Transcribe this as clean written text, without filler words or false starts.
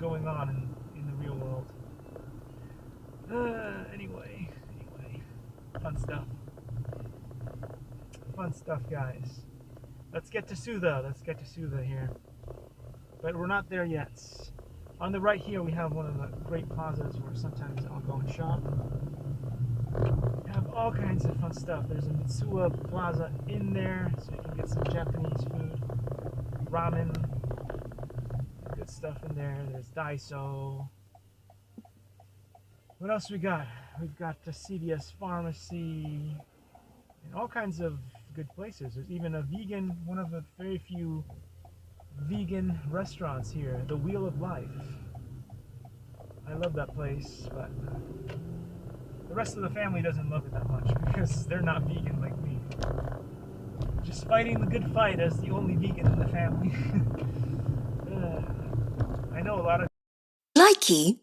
going on in the real world. Anyway, fun stuff. Fun stuff, guys. Let's get to Sutha. Let's get to Sutha here. But we're not there yet. On the right here, we have one of the great plazas where sometimes I'll go and shop. We have all kinds of fun stuff. There's a Mitsuya Plaza in there, so you can get some Japanese food, ramen, good stuff in there. There's Daiso. What else we got? We've got the CVS Pharmacy, and all kinds of good places. There's even a vegan, one of the very few vegan restaurants here, the Wheel of Life. I love that place, but the rest of the family doesn't love it that much because they're not vegan like me. Just fighting the good fight as the only vegan in the family. I know a lot of Likey